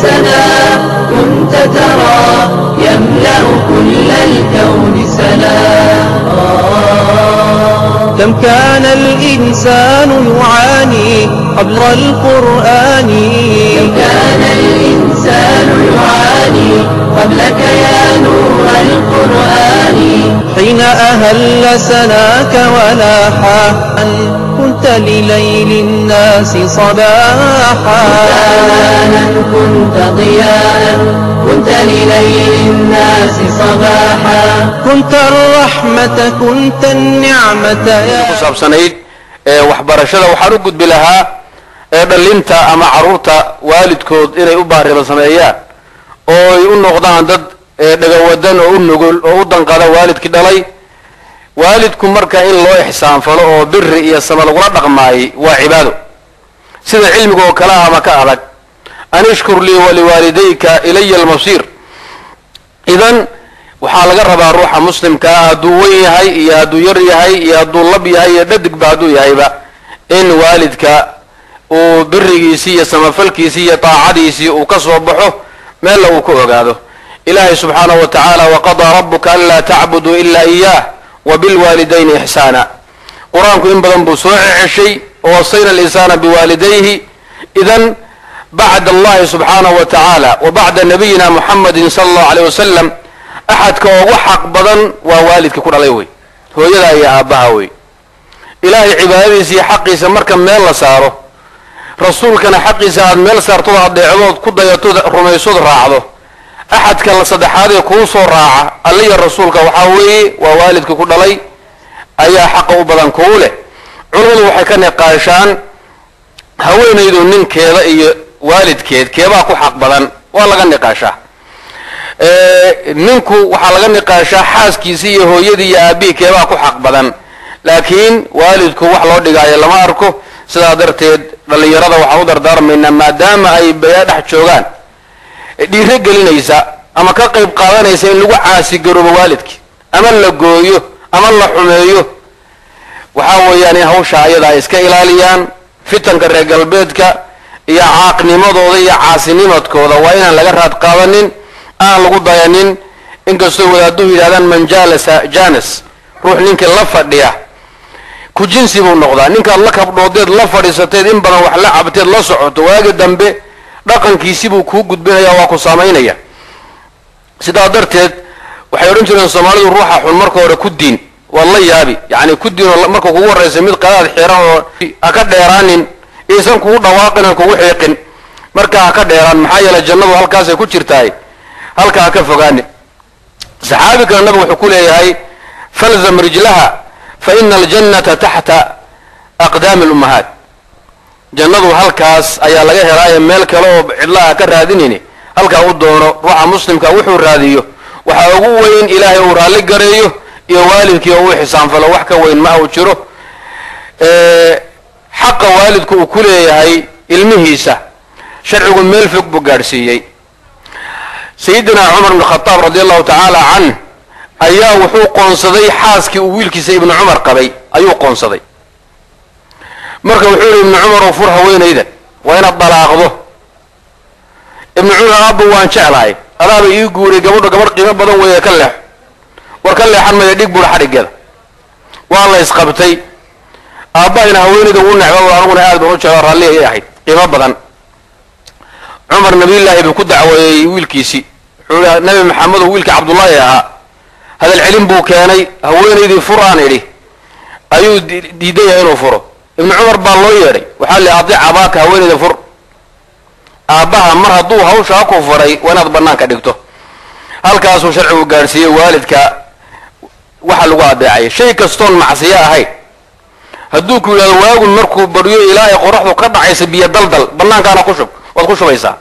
سنا كنت ترى يملأ كل الكون سنا. كم كان الإنسان يعاني قبل القرآن، كم كان الإنسان يعاني قبلك يا نور القرآن. حين أهل سناك ولاحا أن كنت لليل الناس صباحا، كنت ضياء كنت لليل الناس صباحا. كنت الرحمة كنت النعمة يا kusaabsanayd waxbarashada waxaan u gudbi lahaa dhalinta ama caruurta waalidkood inay u baariba sameeyaan oo ay u noqdaan dad dhagawadan oo u nugul oo u danqada waalidkii dhalay. waalidku marka in loo ixsaan falo oo birri iyo sama lagula dhaqmaayay waa cibaado sida cilmiga oo kale ama ka adag. an ishkur lii waliwaalidayka ilaya almasiir. idan waxaa laga rabaa ruuxa muslimka ah hadduu weyn yahay iyo hadduu yar yahay iyo hadduu lab yahay iyo dhadigba hadduu yahayba in waalidka uu birigiisii iyo samafalkiisii iyo taacadiisii uu ka soo baxo meella uu ku ogaado. ilaahay subxaanahu wa tacaala waqadaa rabuka anlaa tacbuduu ilaa iyaah wabilwaalidayni ixsaana. qur-aanku in badan buu soo ceshay oo wasayna alinsaana biwaalidayhi. idan bacda allahi subxaanahu wa tacaala wa bacda nabiyina muxamadin sala allahu alayh wasalam axadka ugu xaq badan waa waalidka ku dhalay wey, hooyada iyo aabbaha wey. ilaahay cibaadadiisa iyo xaqiisa marka meel la saaro, rasuulkana xaqiisa aad meel saartood adeecdood ku dayatood rumaysood raacdo, axadka la saddexaad ee kuu soo raaca alla iyo rasuulka waxaa weeye waa waalidka ku dhalay ayaa xaqa u badan kuu leh. culimmadu waxay ka niqaashaan haweenaydu ninkeeda iyo waalidkeed keebaa ku xaq badan, waa laga niqaashaa. ninku waxaa laga niqaashaa xaaskiisii iyo hooyadii iyo aabbihii keebaa ku xaq badan, laakiin waalidku wax loo dhigaayo lama arko. sidaa darteed dhallinyarada waxaan u dardaarmaynaa maadaama ay baya dhex joogaan dhiiro gelinaysa ama ka qayb qaadanaysa in lagu caasigaroobo waalidkii ama la gooyo ama la xumeeyo, waxaa weeyaan in hawsha ayada ay iska ilaaliyaan. fitanka reer galbeedka iyo caaqnimadooda iyo caasinimadkooda waa inaan laga raad qaadanin, aan lagu dayanin. inkastoo wadaadduhu yidhahdaan man jaalasa janas, ruux ninkii la fadhiya ku jinsi buu noqdaa. ninkaad la kabdhoodeed la fadhiisateed in badan wax la cabteed la socoto, waagi dambe dhaqankiisi buu kuu gudbinaya, waa ku saamaynaya. sidaa darteed waxay odhan jireen soomaalidu ruuxa xun marka hore ku diin waad la yaabi, yani ku diinoo marka kugu horraysa mid qadaad xiran oo ha ka dheeraanin, iisan kugu dhawaaqin aan kugu xiiqin. marka ha ka dheeraan, maxaa yeelay jannadu halkaasay ku jirtahay, halka ha ka fogaanin. saxaabi kale nabigu wuxuu ku leeyahay falzam rijlaha fa ina aljannata taxta aqdaami lummahaat. jannadu halkaas ayaa laga helaaye meel kale oo cidlaha ka raadinayni halkaa u doono. ruuxa muslimka wuxuu raadiyo waxaa ugu weyn ilaahay uu raalli gareeyo iyo waalidkii oo uu xisaanfalo, wax ka weyn ma uu jiro. xaqa waalidku uu ku leeyahay ilmihiisa sharcigu meel fog buu gaadhsiiyey. sayidina cumar ibn khataab radi allahu tacaala canh ayaa wuxuu qoonsaday xaaskii uu wiilkiisa ibnu cumar qabay ayuu qoonsaday. marka wuxuu yihi ibnu cumar oo fur haweenayda waa inaad dalaaqdo. ibnu cumar aabba waan jeclahay, adaaba ii guuray, gabadho gabadh qiimo badan weeye, ka leexo. war ka leexan maya, dhig buudha xadhigeeda. waa la isqabtay. aabbahayna haweenayda uu necba, aniguna aad baan u jeclaa, raalli ayay ahayd, qiimo badan. cumar nabiyullaahi buu ku dacweeyey wiilkiisii, wuxuu ihi nabi maxamedo wiilkii cabdullaahi ahaa hadal celin buu keenay, haweenaydii fur aan idhi ayuu diidan yahay inuu furo. ibnu cumar baa loo yeedhay, waxaa li adiic abaaka, haweenayda fur. aabbaha mar hadduu hawshaa ku furay waa inaad bannaanka dhigto. halkaasuu sharcigu gaadhsiiyey waalidka waxa lagu adeecaya. shay kastoon macsiyo ahayn hadduu ku yidhahdo waagun markuu baryo ilaahay qoraxdu ka dhacaysa biyo daldal bannaankaana ku shub, waad ku shubaysaa.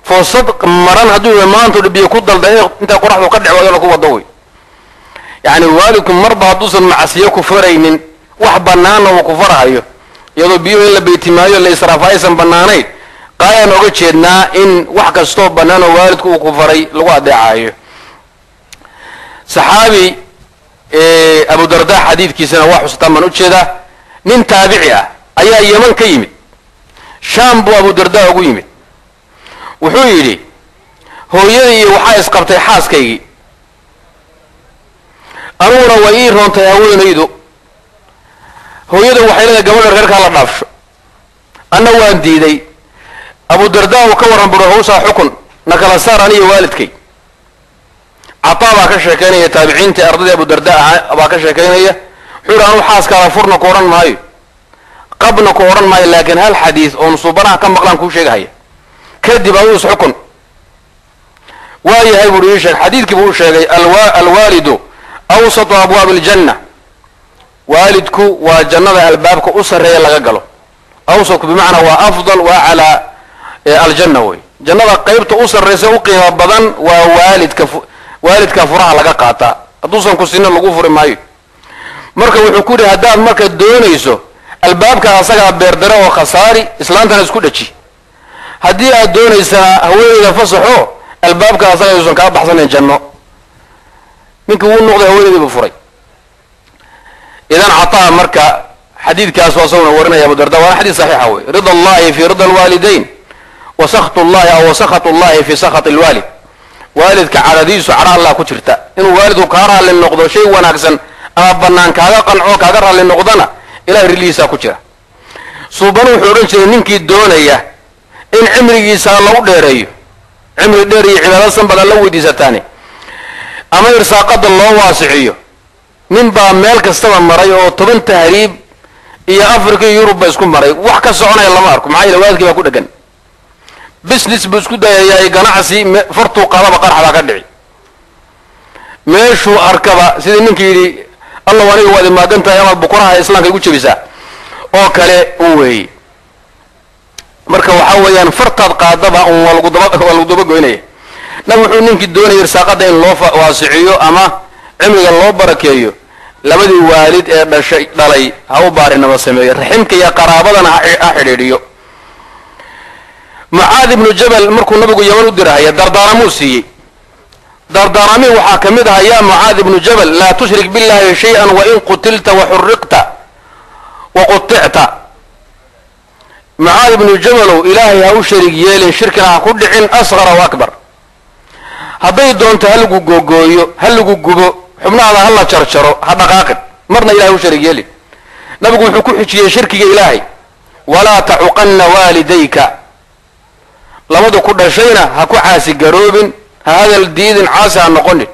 fursad maran hadduu maanta biyo ku dalda inta qoraxdu ka dhac wada ku wado way. yani waalidku marba hadduusan macsiyo ku faraynin wax banaana uu ku farahayo iyadoo biyo in la beetimaayo la israafaysan banaanayn, qaayaan oga jeednaa in wax kastoo bannaan oo waalidku uu ku faray lagu adeecayo. saxaabi abu darda xadiidkiisana waa xustaan baan u jeedaa. nin taabici ah ayaa yeman ka yimid, shaam buu abu darda ugu yimid. wuxuu yidhi hooyadii waxaa isqabtay xaaskaygii aniguna way ii roontay haweenaydu hooyada waxay leedahay gabadha reerkaa la dhaafsho anna waan diiday abu dardaa uu ka warran buro hawsaa xukun na kala saar aniyo waalidkay cataa baa ka sheekaynaya taabiciintii ardaydii abu dardaa ahaa baa ka sheekaynaya wuxuu yidhi anuu xaaskaada furna ku odhan maayo qabna ku odhan maayo laakiin hal xadiis oon suubanaha ka maqlaan kuu sheegahaya kadib aduu is xukun waayahay buuhi ii sheeg xadiidkii buu u sheegay alwaalidu awsatu abwaabi aljanna waalidku waa jannada albaabka u sarreeya laga galo awsatku bimacnaa waa afdal waa calaa aljanna wey jannada qaybta u sarraysa u qiimo badan waa waalidka furaha laga qaataa hadduusan ku sinna lagu furi maayo marka wuxuu ku yidhi haddaad marka doonayso albaabka asagaa beerdare oo khasaari islaantana isku dhaji haddii aad doonaysaa haweeneyda fasaxo albaabka asaga yuusan kaa baxsanayn janno ninkii wuu noqday haweeneydiibu furay idan cataa marka xadiidkaas waa isaguna warinaya abu darda waana xadiid saxiixa wey rida allahi fi rida alwaalidayn wa sakht llahi aw sakhat llahi fi sakhat alwaalid waalidka cadhadiisu cadho allah ku jirta inuu waalidku kaa raalli noqdo shay wanaagsan ama banaan kaaga qanco kaaga raalli noqdana ilahay rilihiisaa ku jira suubanu wuxuu odhan jiray ninkii doonaya in cimrigiisa lagu dheereeyo cimri dheer iyo cibaado sanbad alla weydiisataane ama irsaaqada loo waasiciyo nin baa meel kastaba maray oo 10 tahriib iyo africa iyo yurub ba isku maray wax ka soconaya lama arko maxaa yeelay waalidkii baa ku dhagan business buu isku dayayaa ganacsi fartuu qaadaba qarxada ka dhici meeshuu arkaba sidii ninkii yidhi allah aniga waad imaagan tahay amaad bukuraha islaamka igu jebisaa oo kale uu weeyey marka waxaa weeyaan fartaad qaadaba un waa lagu daba goynaya nab wuxuu ninkii doonaya irsaaqada in loo waasiciyo ama cimriga loo barakeeyo labadii waalid ee dhalay ha u baarinama sameeyo raximka iyo qaraabadana ha xidhiidhiyo mucaad ibnu jabal markuu nabigu yaman u dirahaya dardaaramuu siiyey dardaaramii waxaa ka mid aha yaa mucaad ibnu jabal laa tushrik billahi shay-an wain qutilta waxuriqta waquticta mucaad ibnu jabalow ilaahay ha u shariig yeelin shirkina ha ku dhicin asqar aw akbar hadday doonto ha lagu googooyo ha lagu gubo xubnahaada ha la jarjaro ha dhaqaaqin marna ilahay ha u shariig yeelin nabigu wuxuu ku xijiyey shirkiga ilaahay walaa tacuqanna waalidayka labadu ku dhashayna ha ku caasi garoobin ha hadal diidin caasi ha noqonin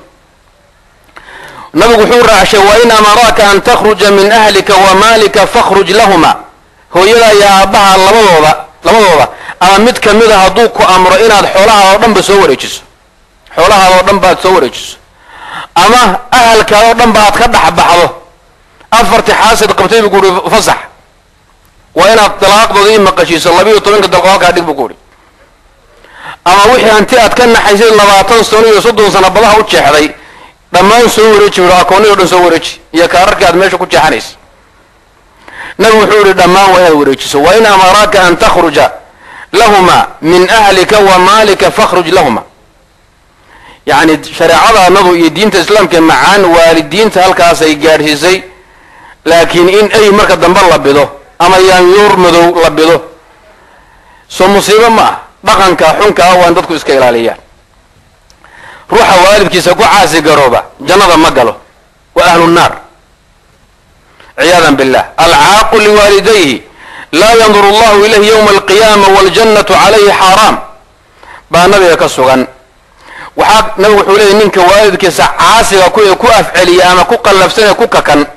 nabigu wuxuu raacshay wain amaraaka an takhruja min ahlika wa maalika fakhruj lahuma hooyada iyo aabbaha labadooda ama mid ka mida hadduu ku amro inaad xoolahaada oo dhanba soo wareejiso xoolahaada oo dhan baad soo wareejiso ama ahalkaada oo dhan ba aad ka dhexbaxdo afartii xaasid qabtay buu ku uhi fasax waa inaad dalaaqdooda ii maqashiiso 12 dalqo halkaa dhig buu ku uhi ama wixii hanti aad ka naxaysay 20 sano iyo 30 sano badaha u jeexday dhammaan soo wareeji buu akoonnada dhan soo wareeji iyo kaararkii aad meesha ku jeexanaysa nabigu wuxuu yidhi dhammaan waa inaad wareejiso wa in amaraaka an takhruja lahuma min ahlika wa maalika fakhruj lahuma yacni shareecadaanadu iyo diinta islaamka macaan waalidiinta halkaasay gaadhsiisay laakiin in ay marka dambe la bido ama yaanyuur madow la bido soo musiibo ma ah dhaqanka xunka ah waa in dadku iska ilaaliyaan ruuxa waalidkiisa ku caasi garooba jannada ma galo wa ahlu nnaar ciyaadan billah alcaaqu liwaalidayhi laa yanduru allahu ilayhi yowma alqiyaama waljannatu calayhi xaaraam baa nabiga ka sugan waxaa nabigu wuxuu leeyahy ninka waalidkiisa caasiga ku afceliya ama ku qallafsan ee ku kakan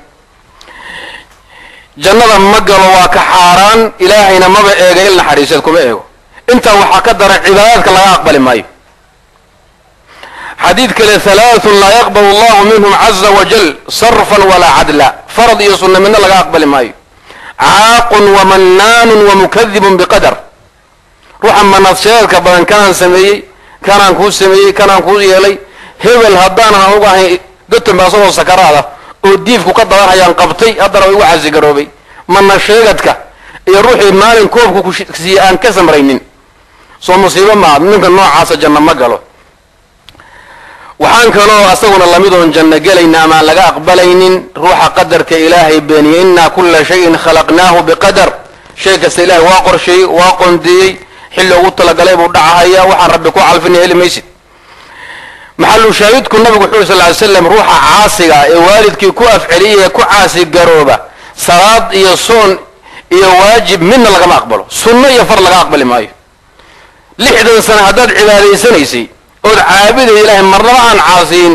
jannada ma galo waa ka xaaraan ilaahayna maba eega il naxariiseed kuma eego intaa waxaa ka daran cibaadaadka laga aqbali maayo xadiid kale 3 laa yaqbal allahu minhum caza wajal sarfan walaa cadla farad iyo sunna midna laga aqbali maayo caaqun wamannaanun wamukadibun biqadar ruuxa manadsheedka badan kanaan sameeyey kanaan kuu sameeyey kanaan kuu yeelay hebel haddaanan anugu ahayn goton baa asagoo sakaraada oo diifku ka dadanhayaan qabtay haddana igu casigaroobay mana sheegadka iyo ruuxii maalin koobku ku siiye aan ka samraynin soo musiibo maaha ninka noocaasa janno ma galo waxaan kaloo asaguna lamid oon janno gelayna ama aan laga aqbalaynin ruuxa qadarka ilaahay beeniyey innaa kulla shayin khalaqnaahu biqadar shay kasta ilaahay waa qorsheeyey waa qondeeyey xilli ugu talagalay buu dhacahaya waxaan rabbi ku calfin heli maysid maxallu shaahidku nabigu wuxuu sallallahu alayhi wasallam ruuxa caasiga ee waalidkii ku afceliya ku caasi garooba salaad iyo soon iyo waajib midna lagama aqbalo sunno iyo far laga aqbali maayo 60 sano haddaad cibaadaysanaysay ood caabuday ilaahay marnaba aan caasiin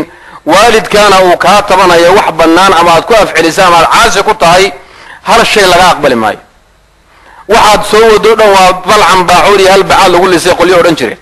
waalidkaana uu kaa tabanayo wax bannaan ama aad ku afcelisay ama aad caasi ku tahay hal shay laga aqbali maayo waxaad soo wado dhan waa balcan baacuur iyo hal bacaad lagu lisay qolyo odhan jireen